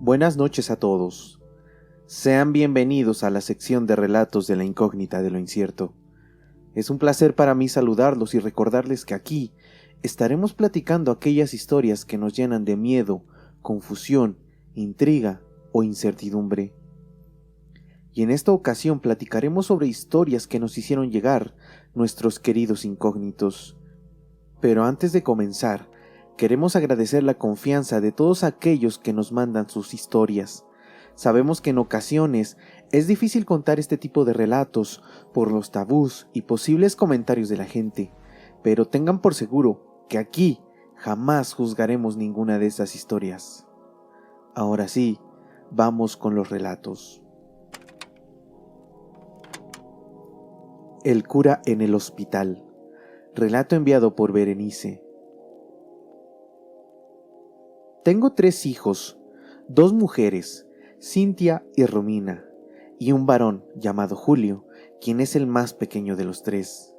Buenas noches a todos. Sean bienvenidos a la sección de relatos de la incógnita de lo incierto. Es un placer para mí saludarlos y recordarles que aquí estaremos platicando aquellas historias que nos llenan de miedo, confusión, intriga o incertidumbre. Y en esta ocasión platicaremos sobre historias que nos hicieron llegar nuestros queridos incógnitos. Pero antes de comenzar, queremos agradecer la confianza de todos aquellos que nos mandan sus historias. Sabemos que en ocasiones es difícil contar este tipo de relatos por los tabús y posibles comentarios de la gente, pero tengan por seguro que aquí jamás juzgaremos ninguna de esas historias. Ahora sí, vamos con los relatos. El cura en el hospital. Relato enviado por Berenice. Tengo 3 hijos, 2 mujeres, Cintia y Romina, y un varón llamado Julio, quien es el más pequeño de los 3.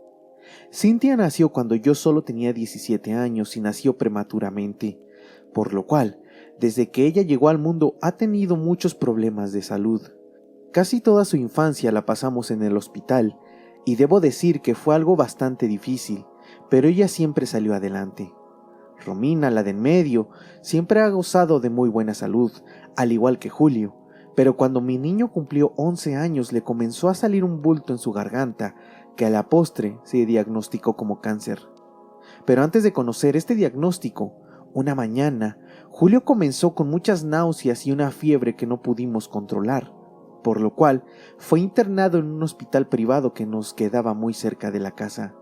Cintia nació cuando yo solo tenía 17 años y nació prematuramente, por lo cual, desde que ella llegó al mundo ha tenido muchos problemas de salud. Casi toda su infancia la pasamos en el hospital, y debo decir que fue algo bastante difícil, pero ella siempre salió adelante. Romina, la de en medio, siempre ha gozado de muy buena salud, al igual que Julio, pero cuando mi niño cumplió 11 años le comenzó a salir un bulto en su garganta, que a la postre se diagnosticó como cáncer. Pero antes de conocer este diagnóstico, una mañana, Julio comenzó con muchas náuseas y una fiebre que no pudimos controlar, por lo cual fue internado en un hospital privado que nos quedaba muy cerca de la casa.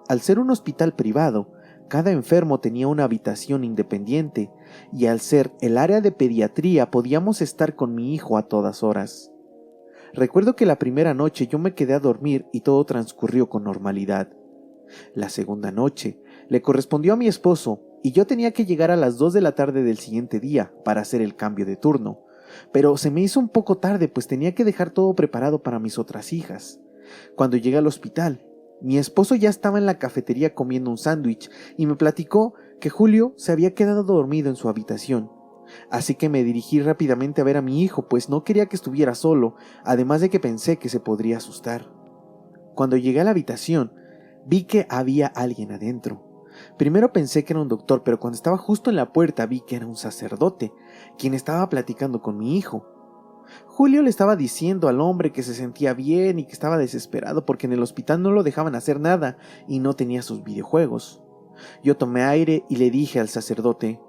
Al ser un hospital privado, cada enfermo tenía una habitación independiente, y al ser el área de pediatría podíamos estar con mi hijo a todas horas. Recuerdo que la primera noche yo me quedé a dormir y todo transcurrió con normalidad. La segunda noche le correspondió a mi esposo y yo tenía que llegar a las 2 de la tarde del siguiente día para hacer el cambio de turno, pero se me hizo un poco tarde pues tenía que dejar todo preparado para mis otras hijas. Cuando llegué al hospital, mi esposo ya estaba en la cafetería comiendo un sándwich y me platicó que Julio se había quedado dormido en su habitación. Así que me dirigí rápidamente a ver a mi hijo, pues no quería que estuviera solo, además de que pensé que se podría asustar. Cuando llegué a la habitación, vi que había alguien adentro. Primero pensé que era un doctor, pero cuando estaba justo en la puerta vi que era un sacerdote, quien estaba platicando con mi hijo. Julio le estaba diciendo al hombre que se sentía bien y que estaba desesperado porque en el hospital no lo dejaban hacer nada y no tenía sus videojuegos. Yo tomé aire y le dije al sacerdote: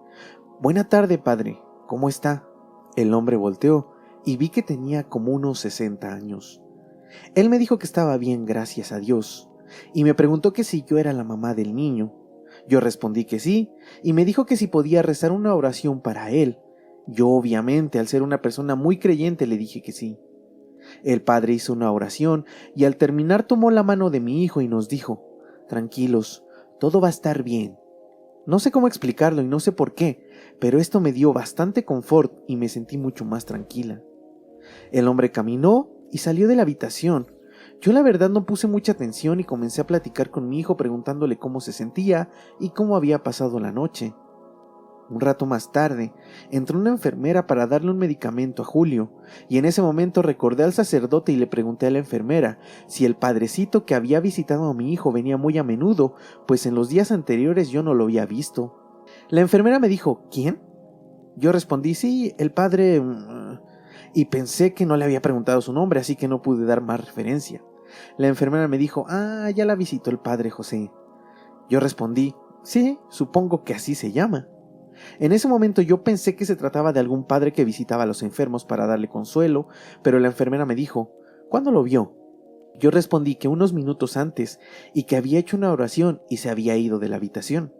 «Buena tarde, padre, ¿cómo está?». El hombre volteó y vi que tenía como unos 60 años. Él me dijo que estaba bien, gracias a Dios, y me preguntó que si yo era la mamá del niño. Yo respondí que sí, y me dijo que si podía rezar una oración para él. Yo obviamente, al ser una persona muy creyente, le dije que sí. El padre hizo una oración y al terminar tomó la mano de mi hijo y nos dijo: «Tranquilos, todo va a estar bien». No sé cómo explicarlo y no sé por qué, pero esto me dio bastante confort y me sentí mucho más tranquila. El hombre caminó y salió de la habitación. Yo la verdad no puse mucha atención y comencé a platicar con mi hijo preguntándole cómo se sentía y cómo había pasado la noche. Un rato más tarde, entró una enfermera para darle un medicamento a Julio, y en ese momento recordé al sacerdote y le pregunté a la enfermera si el padrecito que había visitado a mi hijo venía muy a menudo, pues en los días anteriores yo no lo había visto. La enfermera me dijo: «¿Quién?». Yo respondí: «Sí, el padre…», y pensé que no le había preguntado su nombre, así que no pude dar más referencia. La enfermera me dijo: «Ah, ya la visitó el padre José». Yo respondí: «Sí, supongo que así se llama». En ese momento yo pensé que se trataba de algún padre que visitaba a los enfermos para darle consuelo, pero la enfermera me dijo: «¿Cuándo lo vio?». Yo respondí que unos minutos antes y que había hecho una oración y se había ido de la habitación.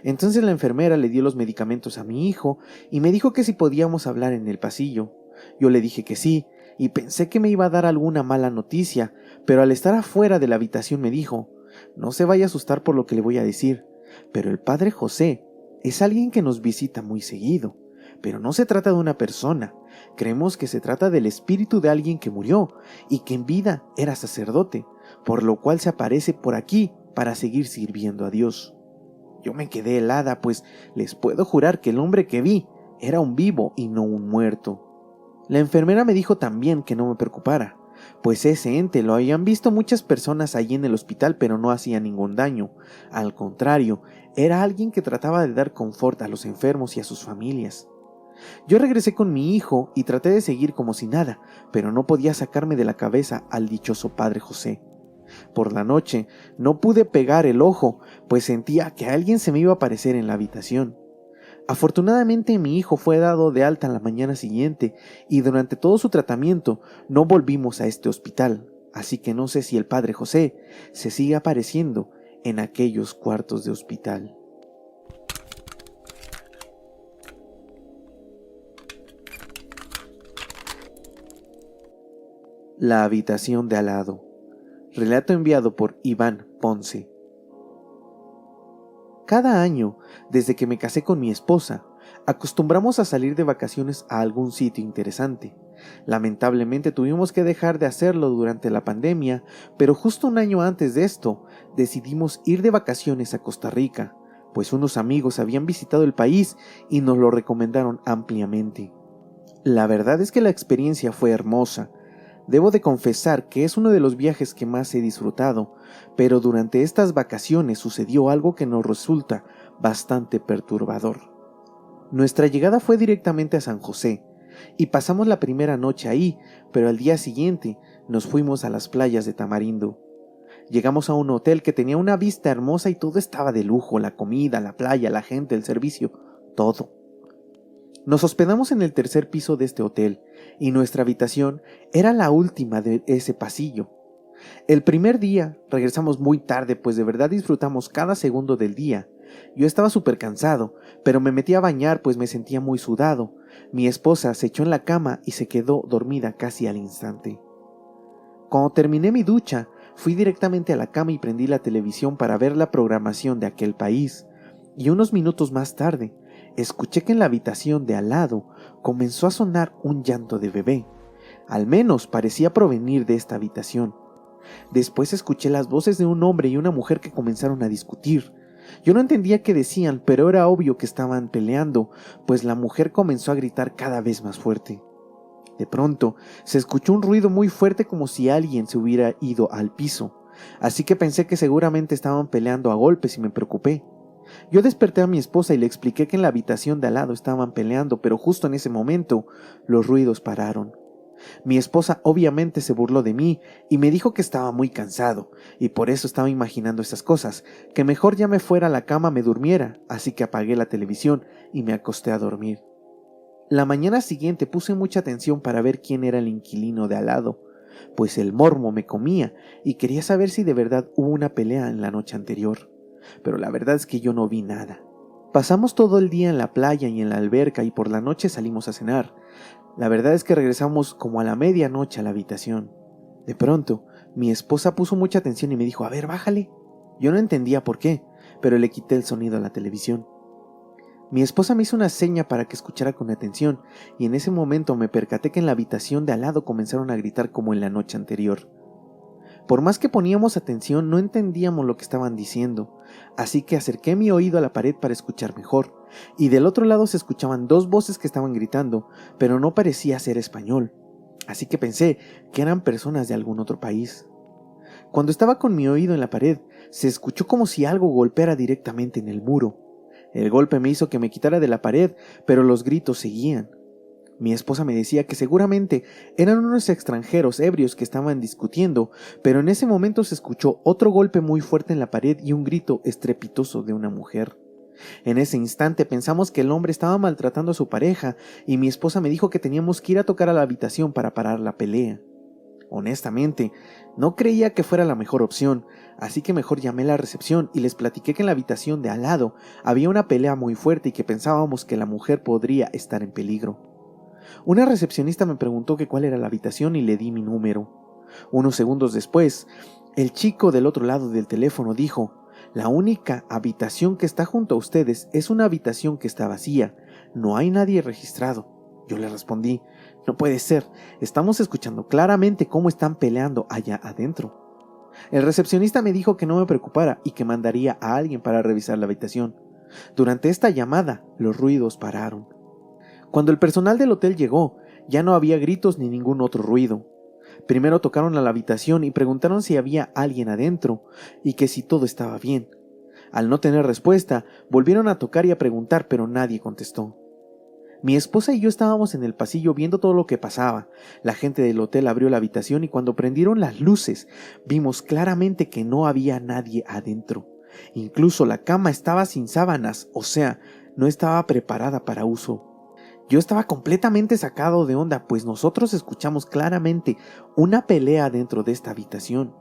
Entonces la enfermera le dio los medicamentos a mi hijo y me dijo que si podíamos hablar en el pasillo. Yo le dije que sí y pensé que me iba a dar alguna mala noticia, pero al estar afuera de la habitación me dijo: «No se vaya a asustar por lo que le voy a decir, pero el padre José es alguien que nos visita muy seguido, pero no se trata de una persona. Creemos que se trata del espíritu de alguien que murió y que en vida era sacerdote, por lo cual se aparece por aquí para seguir sirviendo a Dios». Yo me quedé helada, pues les puedo jurar que el hombre que vi era un vivo y no un muerto. La enfermera me dijo también que no me preocupara, pues ese ente lo habían visto muchas personas allí en el hospital, pero no hacía ningún daño. Al contrario, era alguien que trataba de dar confort a los enfermos y a sus familias. Yo regresé con mi hijo y traté de seguir como si nada, pero no podía sacarme de la cabeza al dichoso padre José. Por la noche no pude pegar el ojo, pues sentía que alguien se me iba a aparecer en la habitación. Afortunadamente mi hijo fue dado de alta la mañana siguiente y durante todo su tratamiento no volvimos a este hospital, así que no sé si el padre José se sigue apareciendo en aquellos cuartos de hospital. La habitación de al lado. Relato enviado por Iván Ponce. Cada año, desde que me casé con mi esposa, acostumbramos a salir de vacaciones a algún sitio interesante. Lamentablemente tuvimos que dejar de hacerlo durante la pandemia, pero justo un año antes de esto, decidimos ir de vacaciones a Costa Rica, pues unos amigos habían visitado el país y nos lo recomendaron ampliamente. La verdad es que la experiencia fue hermosa. Debo de confesar que es uno de los viajes que más he disfrutado, pero durante estas vacaciones sucedió algo que nos resulta bastante perturbador. Nuestra llegada fue directamente a San José, y pasamos la primera noche ahí, pero al día siguiente nos fuimos a las playas de Tamarindo. Llegamos a un hotel que tenía una vista hermosa y todo estaba de lujo, la comida, la playa, la gente, el servicio, todo. Nos hospedamos en el tercer piso de este hotel y nuestra habitación era la última de ese pasillo. El primer día regresamos muy tarde, pues de verdad disfrutamos cada segundo del día. Yo estaba súper cansado, pero me metí a bañar pues me sentía muy sudado. Mi esposa se echó en la cama y se quedó dormida casi al instante. Cuando terminé mi ducha, fui directamente a la cama y prendí la televisión para ver la programación de aquel país. Y unos minutos más tarde, escuché que en la habitación de al lado comenzó a sonar un llanto de bebé. Al menos parecía provenir de esta habitación. Después escuché las voces de un hombre y una mujer que comenzaron a discutir. Yo no entendía qué decían, pero era obvio que estaban peleando, pues la mujer comenzó a gritar cada vez más fuerte. De pronto, se escuchó un ruido muy fuerte como si alguien se hubiera ido al piso, así que pensé que seguramente estaban peleando a golpes y me preocupé. Yo desperté a mi esposa y le expliqué que en la habitación de al lado estaban peleando, pero justo en ese momento los ruidos pararon. Mi esposa obviamente se burló de mí y me dijo que estaba muy cansado y por eso estaba imaginando esas cosas, que mejor ya me fuera a la cama me durmiera, así que apagué la televisión y me acosté a dormir. La mañana siguiente puse mucha atención para ver quién era el inquilino de al lado, pues el morbo me comía y quería saber si de verdad hubo una pelea en la noche anterior, pero la verdad es que yo no vi nada. Pasamos todo el día en la playa y en la alberca y por la noche salimos a cenar. La verdad es que regresamos como a la medianoche a la habitación. De pronto, mi esposa puso mucha atención y me dijo, a ver, bájale. Yo no entendía por qué, pero le quité el sonido a la televisión. Mi esposa me hizo una seña para que escuchara con atención y en ese momento me percaté que en la habitación de al lado comenzaron a gritar como en la noche anterior. Por más que poníamos atención, no entendíamos lo que estaban diciendo, así que acerqué mi oído a la pared para escuchar mejor, y del otro lado se escuchaban dos voces que estaban gritando, pero no parecía ser español, así que pensé que eran personas de algún otro país. Cuando estaba con mi oído en la pared, se escuchó como si algo golpeara directamente en el muro. El golpe me hizo que me quitara de la pared, pero los gritos seguían. Mi esposa me decía que seguramente eran unos extranjeros ebrios que estaban discutiendo, pero en ese momento se escuchó otro golpe muy fuerte en la pared y un grito estrepitoso de una mujer. En ese instante pensamos que el hombre estaba maltratando a su pareja y mi esposa me dijo que teníamos que ir a tocar a la habitación para parar la pelea. Honestamente, no creía que fuera la mejor opción, así que mejor llamé a la recepción y les platiqué que en la habitación de al lado había una pelea muy fuerte y que pensábamos que la mujer podría estar en peligro. Una recepcionista me preguntó que cuál era la habitación y le di mi número. Unos segundos después, el chico del otro lado del teléfono dijo, la única habitación que está junto a ustedes es una habitación que está vacía, no hay nadie registrado. Yo le respondí, no puede ser, estamos escuchando claramente cómo están peleando allá adentro. El recepcionista me dijo que no me preocupara y que mandaría a alguien para revisar la habitación. Durante esta llamada, los ruidos pararon. Cuando el personal del hotel llegó, ya no había gritos ni ningún otro ruido. Primero tocaron a la habitación y preguntaron si había alguien adentro y que si todo estaba bien. Al no tener respuesta, volvieron a tocar y a preguntar, pero nadie contestó. Mi esposa y yo estábamos en el pasillo viendo todo lo que pasaba. La gente del hotel abrió la habitación y cuando prendieron las luces, vimos claramente que no había nadie adentro. Incluso la cama estaba sin sábanas, o sea, no estaba preparada para uso. Yo estaba completamente sacado de onda, pues nosotros escuchamos claramente una pelea dentro de esta habitación.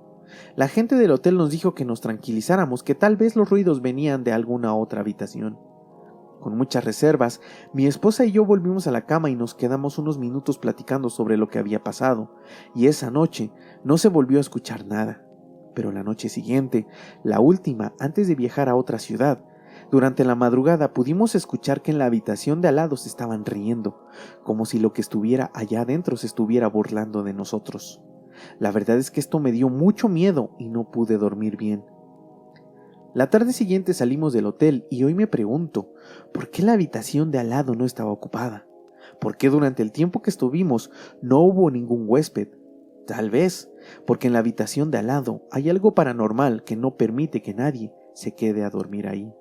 La gente del hotel nos dijo que nos tranquilizáramos, que tal vez los ruidos venían de alguna otra habitación. Con muchas reservas, mi esposa y yo volvimos a la cama y nos quedamos unos minutos platicando sobre lo que había pasado, y esa noche no se volvió a escuchar nada. Pero la noche siguiente, la última antes de viajar a otra ciudad, durante la madrugada pudimos escuchar que en la habitación de al lado se estaban riendo, como si lo que estuviera allá adentro se estuviera burlando de nosotros. La verdad es que esto me dio mucho miedo y no pude dormir bien. La tarde siguiente salimos del hotel y hoy me pregunto, ¿por qué la habitación de al lado no estaba ocupada? ¿Por qué durante el tiempo que estuvimos no hubo ningún huésped? Tal vez porque en la habitación de al lado hay algo paranormal que no permite que nadie se quede a dormir ahí.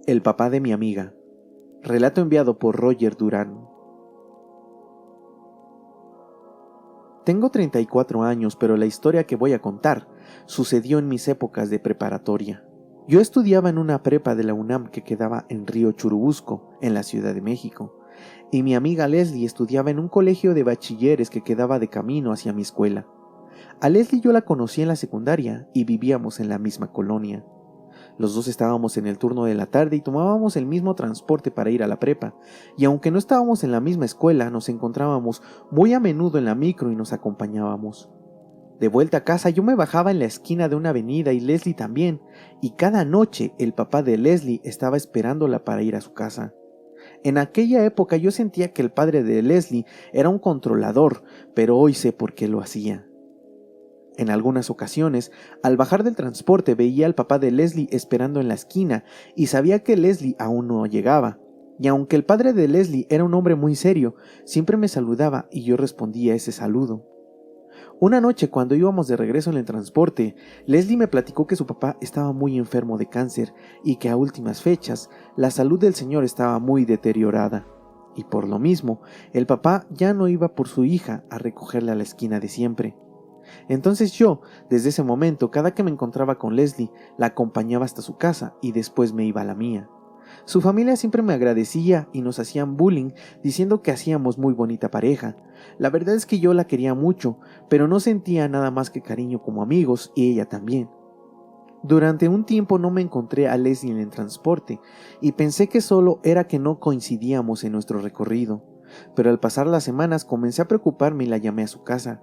El papá de mi amiga. Relato enviado por Roger Durán. Tengo 34 años, pero la historia que voy a contar sucedió en mis épocas de preparatoria. Yo estudiaba en una prepa de la UNAM que quedaba en Río Churubusco, en la Ciudad de México, y mi amiga Leslie estudiaba en un colegio de bachilleres que quedaba de camino hacia mi escuela. A Leslie yo la conocí en la secundaria y vivíamos en la misma colonia. Los dos estábamos en el turno de la tarde y tomábamos el mismo transporte para ir a la prepa, y aunque no estábamos en la misma escuela, nos encontrábamos muy a menudo en la micro y nos acompañábamos. De vuelta a casa yo me bajaba en la esquina de una avenida y Leslie también, y cada noche el papá de Leslie estaba esperándola para ir a su casa. En aquella época yo sentía que el padre de Leslie era un controlador, pero hoy sé por qué lo hacía. En algunas ocasiones, al bajar del transporte veía al papá de Leslie esperando en la esquina y sabía que Leslie aún no llegaba. Y aunque el padre de Leslie era un hombre muy serio, siempre me saludaba y yo respondía a ese saludo. Una noche, cuando íbamos de regreso en el transporte, Leslie me platicó que su papá estaba muy enfermo de cáncer y que a últimas fechas la salud del señor estaba muy deteriorada. Y por lo mismo, el papá ya no iba por su hija a recogerla a la esquina de siempre. Entonces yo, desde ese momento, cada que me encontraba con Leslie, la acompañaba hasta su casa y después me iba a la mía. Su familia siempre me agradecía y nos hacían bullying diciendo que hacíamos muy bonita pareja. La verdad es que yo la quería mucho, pero no sentía nada más que cariño como amigos y ella también. Durante un tiempo no me encontré a Leslie en el transporte y pensé que solo era que no coincidíamos en nuestro recorrido, pero al pasar las semanas comencé a preocuparme y la llamé a su casa.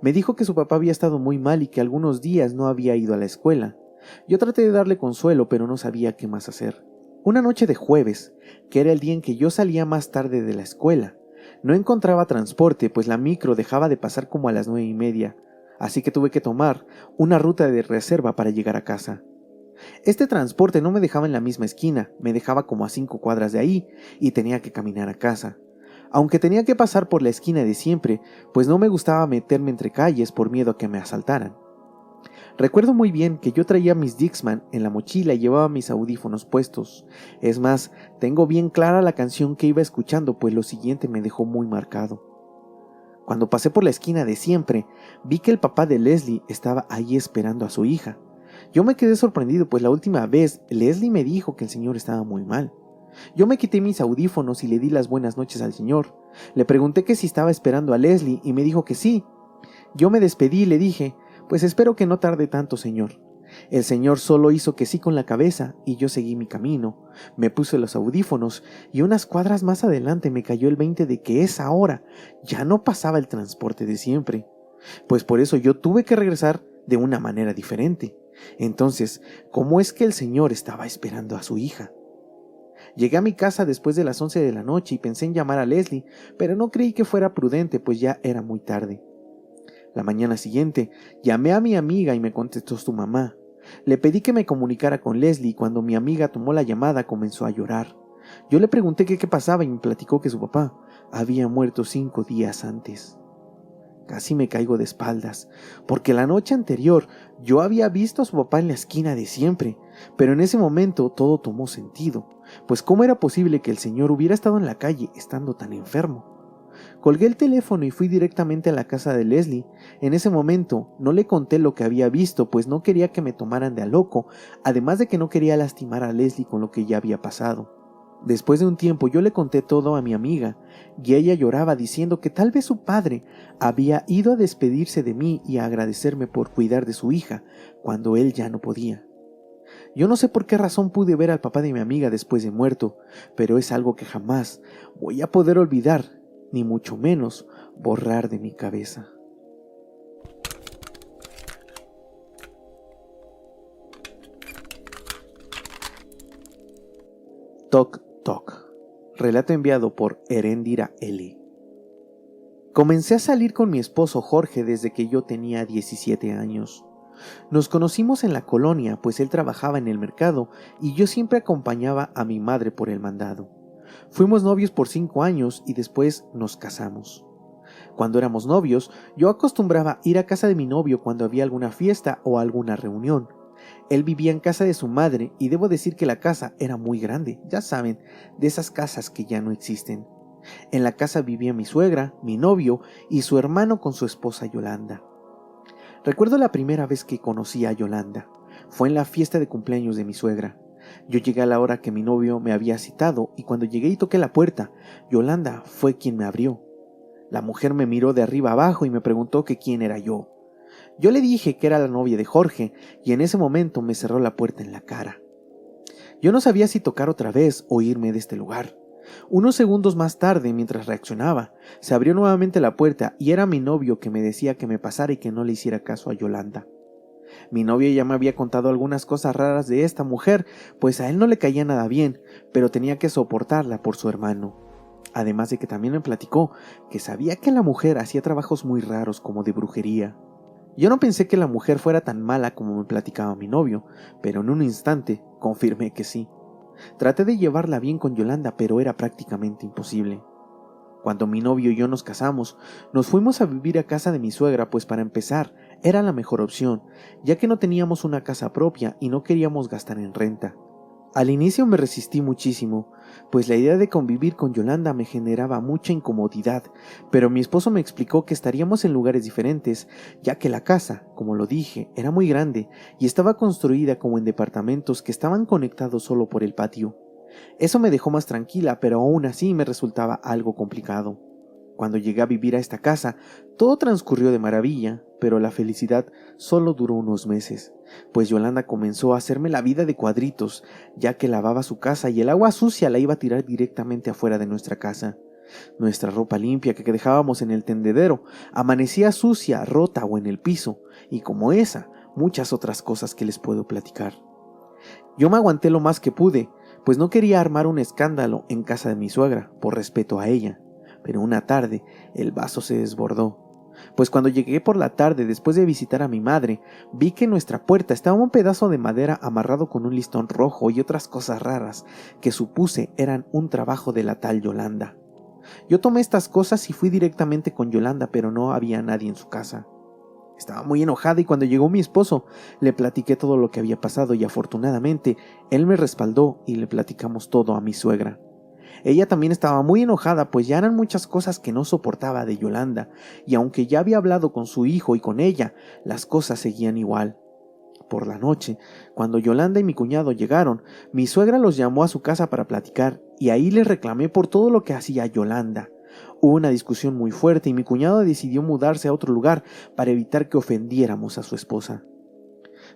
Me dijo que su papá había estado muy mal y que algunos días no había ido a la escuela. Yo traté de darle consuelo, pero no sabía qué más hacer. Una noche de jueves, que era el día en que yo salía más tarde de la escuela, no encontraba transporte, pues la micro dejaba de pasar como a las 9:30, así que tuve que tomar una ruta de reserva para llegar a casa. Este transporte no me dejaba en la misma esquina, me dejaba como a 5 cuadras de ahí y tenía que caminar a casa. Aunque tenía que pasar por la esquina de siempre, pues no me gustaba meterme entre calles por miedo a que me asaltaran. Recuerdo muy bien que yo traía mis Dixman en la mochila y llevaba mis audífonos puestos. Es más, tengo bien clara la canción que iba escuchando, pues lo siguiente me dejó muy marcado. Cuando pasé por la esquina de siempre, vi que el papá de Leslie estaba ahí esperando a su hija. Yo me quedé sorprendido, pues la última vez Leslie me dijo que el señor estaba muy mal. Yo me quité mis audífonos y le di las buenas noches al señor. Le pregunté que si estaba esperando a Leslie y me dijo que sí. Yo me despedí y le dije, pues espero que no tarde tanto, señor. El señor solo hizo que sí con la cabeza y yo seguí mi camino. Me puse los audífonos y unas cuadras más adelante me cayó el 20 de que esa hora ya no pasaba el transporte de siempre. Pues por eso yo tuve que regresar de una manera diferente. Entonces, ¿cómo es que el señor estaba esperando a su hija? Llegué a mi casa después de las 11 de la noche y pensé en llamar a Leslie, pero no creí que fuera prudente, pues ya era muy tarde. La mañana siguiente, llamé a mi amiga y me contestó su mamá. Le pedí que me comunicara con Leslie y cuando mi amiga tomó la llamada comenzó a llorar. Yo le pregunté qué pasaba y me platicó que su papá había muerto 5 días antes. Casi me caigo de espaldas, porque la noche anterior yo había visto a su papá en la esquina de siempre, pero en ese momento todo tomó sentido, pues ¿cómo era posible que el señor hubiera estado en la calle estando tan enfermo? Colgué el teléfono y fui directamente a la casa de Leslie. En ese momento no le conté lo que había visto, pues no quería que me tomaran de a loco, además de que no quería lastimar a Leslie con lo que ya había pasado. Después de un tiempo yo le conté todo a mi amiga, y ella lloraba diciendo que tal vez su padre había ido a despedirse de mí y a agradecerme por cuidar de su hija, cuando él ya no podía. Yo no sé por qué razón pude ver al papá de mi amiga después de muerto, pero es algo que jamás voy a poder olvidar, ni mucho menos borrar de mi cabeza. Toc Toc. Relato enviado por Erendira L. Comencé a salir con mi esposo Jorge desde que yo tenía 17 años. Nos conocimos en la colonia, pues él trabajaba en el mercado y yo siempre acompañaba a mi madre por el mandado. Fuimos novios por 5 años y después nos casamos. Cuando éramos novios, yo acostumbraba ir a casa de mi novio cuando había alguna fiesta o alguna reunión. Él vivía en casa de su madre y debo decir que la casa era muy grande, ya saben, de esas casas que ya no existen. En la casa vivía mi suegra, mi novio y su hermano con su esposa Yolanda. Recuerdo la primera vez que conocí a Yolanda. Fue en la fiesta de cumpleaños de mi suegra. Yo llegué a la hora que mi novio me había citado y cuando llegué y toqué la puerta, Yolanda fue quien me abrió. La mujer me miró de arriba abajo y me preguntó que quién era yo. Yo le dije que era la novia de Jorge y en ese momento me cerró la puerta en la cara. Yo no sabía si tocar otra vez o irme de este lugar. Unos segundos más tarde, mientras reaccionaba, se abrió nuevamente la puerta y era mi novio que me decía que me pasara y que no le hiciera caso a Yolanda. Mi novio ya me había contado algunas cosas raras de esta mujer, pues a él no le caía nada bien, pero tenía que soportarla por su hermano. Además de que también me platicó que sabía que la mujer hacía trabajos muy raros como de brujería. Yo no pensé que la mujer fuera tan mala como me platicaba mi novio, pero en un instante confirmé que sí. Traté de llevarla bien con Yolanda, pero era prácticamente imposible. Cuando mi novio y yo nos casamos, nos fuimos a vivir a casa de mi suegra, pues para empezar, era la mejor opción, ya que no teníamos una casa propia y no queríamos gastar en renta. Al inicio me resistí muchísimo, pues la idea de convivir con Yolanda me generaba mucha incomodidad, pero mi esposo me explicó que estaríamos en lugares diferentes, ya que la casa, como lo dije, era muy grande y estaba construida como en departamentos que estaban conectados solo por el patio. Eso me dejó más tranquila, pero aún así me resultaba algo complicado. Cuando llegué a vivir a esta casa, todo transcurrió de maravilla, pero la felicidad solo duró unos meses, pues Yolanda comenzó a hacerme la vida de cuadritos, ya que lavaba su casa y el agua sucia la iba a tirar directamente afuera de nuestra casa. Nuestra ropa limpia que dejábamos en el tendedero amanecía sucia, rota o en el piso, y como esa, muchas otras cosas que les puedo platicar. Yo me aguanté lo más que pude, pues no quería armar un escándalo en casa de mi suegra, por respeto a ella. Pero una tarde el vaso se desbordó, pues cuando llegué por la tarde después de visitar a mi madre, vi que en nuestra puerta estaba un pedazo de madera amarrado con un listón rojo y otras cosas raras que supuse eran un trabajo de la tal Yolanda. Yo tomé estas cosas y fui directamente con Yolanda, pero no había nadie en su casa. Estaba muy enojada y cuando llegó mi esposo le platiqué todo lo que había pasado y afortunadamente él me respaldó y le platicamos todo a mi suegra. Ella también estaba muy enojada, pues ya eran muchas cosas que no soportaba de Yolanda, y aunque ya había hablado con su hijo y con ella, las cosas seguían igual. Por la noche, cuando Yolanda y mi cuñado llegaron, mi suegra los llamó a su casa para platicar, y ahí les reclamé por todo lo que hacía Yolanda. Hubo una discusión muy fuerte y mi cuñado decidió mudarse a otro lugar para evitar que ofendiéramos a su esposa.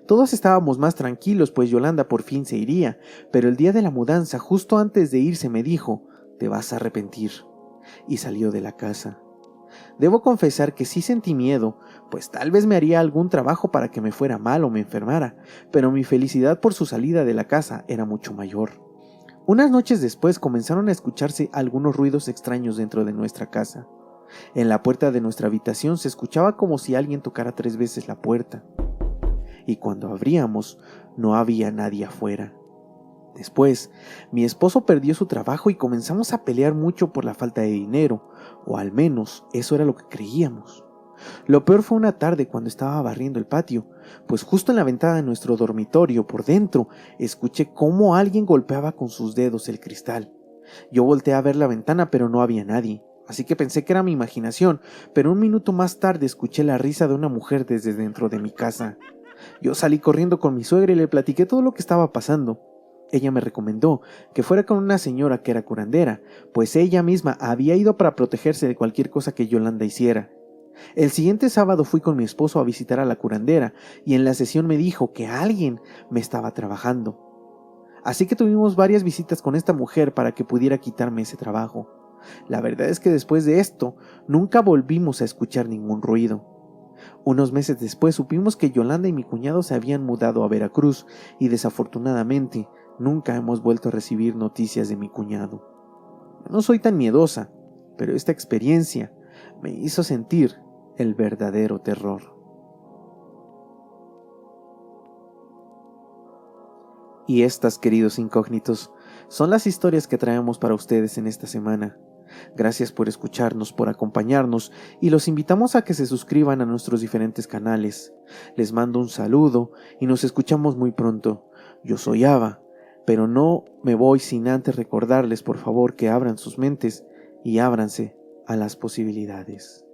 Todos estábamos más tranquilos, pues Yolanda por fin se iría, pero el día de la mudanza, justo antes de irse, me dijo: «Te vas a arrepentir», y salió de la casa. Debo confesar que sí sentí miedo, pues tal vez me haría algún trabajo para que me fuera mal o me enfermara, pero mi felicidad por su salida de la casa era mucho mayor. Unas noches después comenzaron a escucharse algunos ruidos extraños dentro de nuestra casa. En la puerta de nuestra habitación se escuchaba como si alguien tocara 3 veces la puerta. Y cuando abríamos, no había nadie afuera. Después, mi esposo perdió su trabajo y comenzamos a pelear mucho por la falta de dinero, o al menos eso era lo que creíamos. Lo peor fue una tarde cuando estaba barriendo el patio, pues justo en la ventana de nuestro dormitorio, por dentro, escuché cómo alguien golpeaba con sus dedos el cristal. Yo volteé a ver la ventana, pero no había nadie, así que pensé que era mi imaginación, pero un minuto más tarde escuché la risa de una mujer desde dentro de mi casa. Yo salí corriendo con mi suegra y le platiqué todo lo que estaba pasando. Ella me recomendó que fuera con una señora que era curandera, pues ella misma había ido para protegerse de cualquier cosa que Yolanda hiciera. El siguiente sábado fui con mi esposo a visitar a la curandera y en la sesión me dijo que alguien me estaba trabajando. Así que tuvimos varias visitas con esta mujer para que pudiera quitarme ese trabajo. La verdad es que después de esto nunca volvimos a escuchar ningún ruido. Unos meses después supimos que Yolanda y mi cuñado se habían mudado a Veracruz y desafortunadamente nunca hemos vuelto a recibir noticias de mi cuñado. No soy tan miedosa, pero esta experiencia me hizo sentir el verdadero terror. Y estas, queridos incógnitos, son las historias que traemos para ustedes en esta semana. Gracias por escucharnos, por acompañarnos y los invitamos a que se suscriban a nuestros diferentes canales. Les mando un saludo y nos escuchamos muy pronto. Yo soy Ava, pero no me voy sin antes recordarles por favor que abran sus mentes y ábranse a las posibilidades.